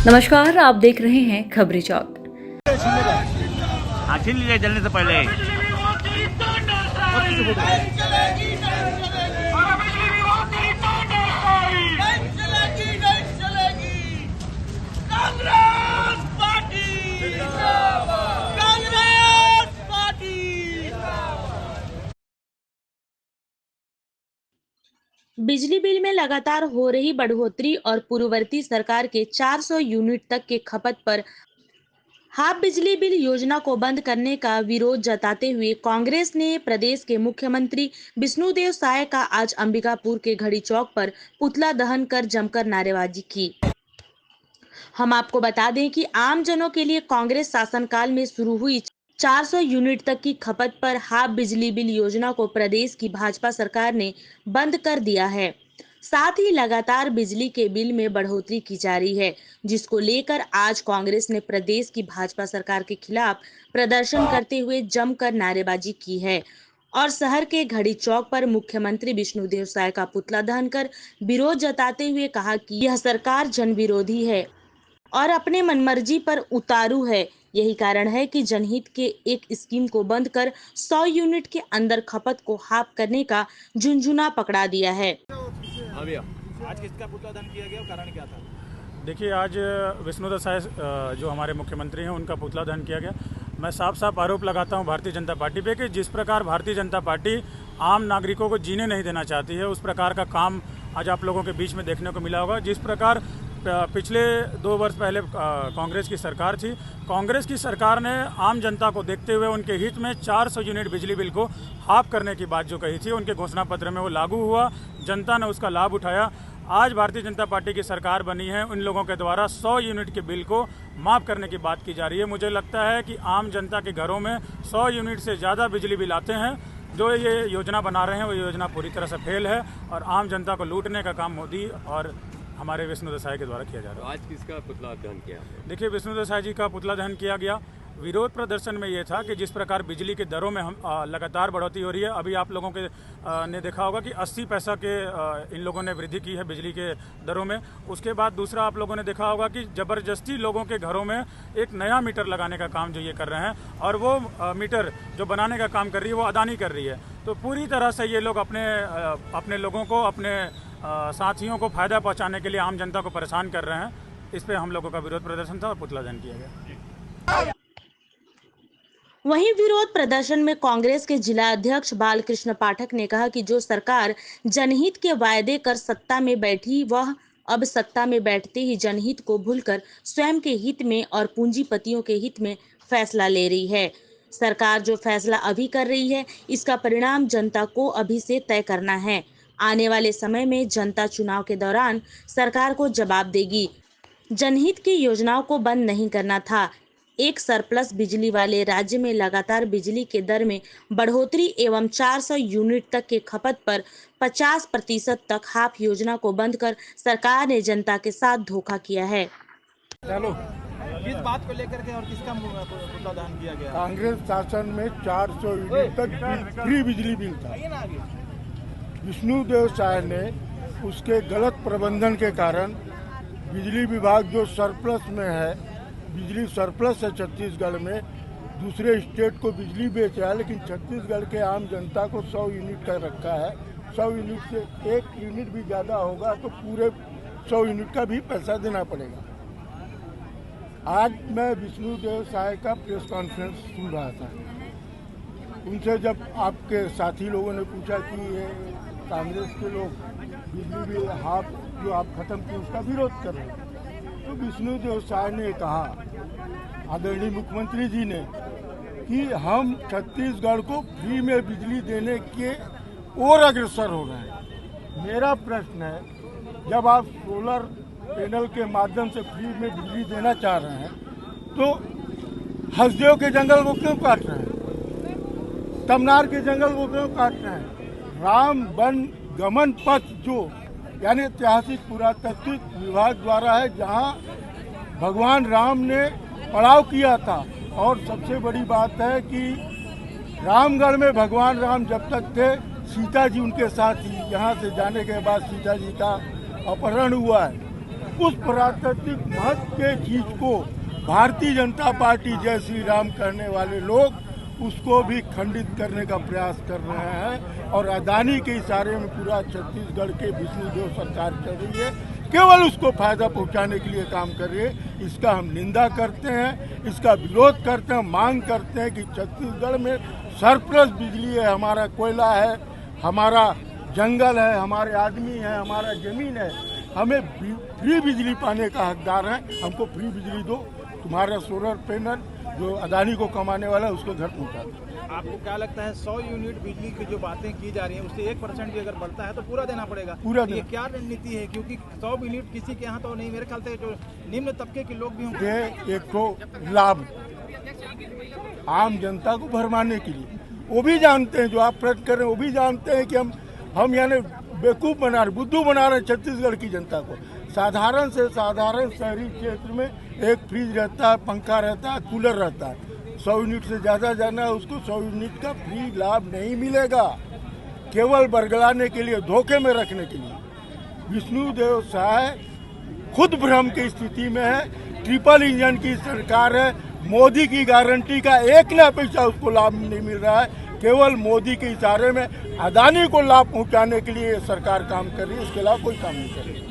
नमस्कार, आप देख रहे हैं खबरी चौक। छीन लीजिए जलने से पहले। बिजली बिल में लगातार हो रही बढ़ोतरी और पूर्ववर्ती सरकार के 400 यूनिट तक के खपत पर हाफ बिजली बिल योजना को बंद करने का विरोध जताते हुए कांग्रेस ने प्रदेश के मुख्यमंत्री विष्णुदेव साय का आज अंबिकापुर के घड़ी चौक पर पुतला दहन कर जमकर नारेबाजी की। हम आपको बता दें कि आम जनों के लिए कांग्रेस शासनकाल में शुरू हुई 400 यूनिट तक की खपत पर हाफ बिजली बिल योजना को प्रदेश की भाजपा सरकार ने बंद कर दिया है। साथ ही लगातार बिजली के बिल में बढ़ोतरी की जा रही है, जिसको लेकर आज कांग्रेस ने प्रदेश की भाजपा सरकार के खिलाफ प्रदर्शन करते हुए जमकर नारेबाजी की है और शहर के घड़ी चौक पर मुख्यमंत्री विष्णुदेव साय का पुतला दहन कर विरोध जताते हुए कहा कि यह सरकार जन विरोधी है और अपने मनमर्जी पर उतारू है। यही कारण है कि जनहित के एक स्कीम को बंद कर 100 यूनिट के अंदर खपत को हाफ करने का झुंझुना पकड़ा दिया है। आज किसका पुतला दहन किया गया, कारण क्या था? देखिए, आज विष्णुदेव साय जो हमारे मुख्यमंत्री हैं उनका पुतला दहन किया गया। मैं साफ साफ आरोप लगाता हूं भारतीय जनता पार्टी पे कि जिस प्रकार भारतीय जनता पार्टी आम नागरिकों को जीने नहीं देना चाहती है, उस प्रकार का काम आज आप लोगों के बीच में देखने को मिला होगा। जिस प्रकार पिछले 2 वर्ष पहले कांग्रेस की सरकार थी, कांग्रेस की सरकार ने आम जनता को देखते हुए उनके हित में 400 यूनिट बिजली बिल को हाफ करने की बात जो कही थी, उनके घोषणा पत्र में वो लागू हुआ, जनता ने उसका लाभ उठाया। आज भारतीय जनता पार्टी की सरकार बनी है, उन लोगों के द्वारा 100 यूनिट के बिल को माफ़ करने की बात की जा रही है। मुझे लगता है कि आम जनता के घरों में 100 यूनिट से ज़्यादा बिजली बिल आते हैं। जो ये योजना बना रहे हैं वो योजना पूरी तरह से फेल है और आम जनता को लूटने का काम मोदी और हमारे विष्णुदेव साय के द्वारा किया जा रहा है। तो आज किसका पुतला दहन किया? देखिए, विष्णुदेव साय जी का पुतला दहन किया गया। विरोध प्रदर्शन में ये था कि जिस प्रकार बिजली के दरों में हम लगातार बढ़ोतरी हो रही है। अभी आप लोगों के ने देखा होगा कि 80 पैसा के इन लोगों ने वृद्धि की है बिजली के दरों में। उसके बाद दूसरा आप लोगों ने देखा होगा कि ज़बरदस्ती लोगों के घरों में एक नया मीटर लगाने का काम जो ये कर रहे हैं और वो मीटर जो बनाने का काम कर रही है वो अदानी कर रही है। तो पूरी तरह से ये लोग अपने लोगों को, अपने साथियों को फ़ायदा पहुँचाने के लिए आम जनता को परेशान कर रहे हैं। इस पर हम लोगों का विरोध प्रदर्शन था और पुतला दहन किया गया। वहीं विरोध प्रदर्शन में कांग्रेस के जिला अध्यक्ष बालकृष्ण पाठक ने कहा कि जो सरकार जनहित के वायदे कर सत्ता में बैठी, वह अब सत्ता में बैठते ही जनहित को भूलकर स्वयं के हित में और पूंजीपतियों के हित में फैसला ले रही है। सरकार जो फैसला अभी कर रही है, इसका परिणाम जनता को अभी से तय करना है। आने वाले समय में जनता चुनाव के दौरान सरकार को जवाब देगी। जनहित की योजनाओं को बंद नहीं करना था। एक सरप्लस बिजली वाले राज्य में लगातार बिजली के दर में बढ़ोतरी एवं 400 यूनिट तक के खपत पर 50% तक हाफ योजना को बंद कर सरकार ने जनता के साथ धोखा किया है। चलो, किस बात को लेकर के और किसका पुतला दहन किया गया? कांग्रेस शासन में 400 यूनिट तक फ्री बिजली बिल था। विष्णुदेव साय ने उसके गलत प्रबंधन के कारण बिजली विभाग जो सरप्लस में है, बिजली सरप्लस है छत्तीसगढ़ में, दूसरे स्टेट को बिजली बेच रहा है, लेकिन छत्तीसगढ़ के आम जनता को 100 यूनिट का रखा है। 100 यूनिट से 1 यूनिट भी ज़्यादा होगा तो पूरे 100 यूनिट का भी पैसा देना पड़ेगा। आज मैं विष्णुदेव साय का प्रेस कॉन्फ्रेंस सुन रहा था। उनसे जब आपके साथी लोगों ने पूछा कि ये कांग्रेस के लोग बिजली बिल हाफ जो आप खत्म किए उसका विरोध कर रहे हैं, तो विष्णुदेव साय ने कहा, आदरणीय मुख्यमंत्री जी ने, कि हम छत्तीसगढ़ को फ्री में बिजली देने के और अग्रसर हो रहे हैं। मेरा प्रश्न है, जब आप सोलर पैनल के माध्यम से फ्री में बिजली देना चाह रहे हैं तो हसदेव के जंगल को क्यों काट रहे हैं? तमनार के जंगल को क्यों काट रहे हैं? राम वन गमन पथ जो यानी ऐतिहासिक पुरातत्विक विभाग द्वारा है, जहां भगवान राम ने पड़ाव किया था। और सबसे बड़ी बात है कि रामगढ़ में भगवान राम जब तक थे, सीता जी उनके साथ ही, यहाँ से जाने के बाद सीता जी का अपहरण हुआ है। उस प्राकृतिक महत्व के चीज को भारतीय जनता पार्टी जय श्री राम कहने वाले लोग उसको भी खंडित करने का प्रयास कर रहे हैं और अदानी के इशारे में पूरा छत्तीसगढ़ के विष्णुदेव सरकार चल रही है, केवल उसको फायदा पहुंचाने के लिए काम कर रही है। इसका हम निंदा करते हैं, इसका विरोध करते हैं, मांग करते हैं कि छत्तीसगढ़ में सरप्लस बिजली है, हमारा कोयला है, हमारा जंगल है, हमारे आदमी है, हमारा जमीन है, हमें फ्री बिजली पाने का हकदार है। हमको फ्री बिजली दो, तुम्हारा सोलर पैनल जो अदानी को कमाने वाला है उसको घर पहुँचा दो। आपको क्या लगता है 100 यूनिट बिजली की जो बातें की जा रही हैं उससे 1% भी अगर बढ़ता है तो पूरा देना पड़ेगा? पूरा ये क्या रणनीति है? क्योंकि 100 यूनिट किसी के यहाँ तो नहीं, मेरे ख्याल से जो निम्न तबके के लोग भी होंगे। एक तो लाभ आम जनता को भरमाने के लिए, वो भी जानते हैं, जो आप प्रश्न कर रहे हैं वो भी जानते हैं कि हम यानी बेवकूफ़ बना रहे, बुद्धू बना रहे छत्तीसगढ़ की जनता को। साधारण से साधारण शहरी क्षेत्र में एक फ्रिज रहता है, पंखा रहता है, कूलर रहता है, 100 यूनिट से ज़्यादा जाना है उसको 100 यूनिट का फ्री लाभ नहीं मिलेगा। केवल बरगलाने के लिए, धोखे में रखने के लिए विष्णुदेव साय खुद भ्रम की स्थिति में है। ट्रिपल इंजन की सरकार है, मोदी की गारंटी का 1 ना पैसा उसको लाभ नहीं मिल रहा है। केवल मोदी के इशारे में अदानी को लाभ पहुंचाने के लिए सरकार काम कर रही है, इसके अलावा कोई काम नहीं कर रही है।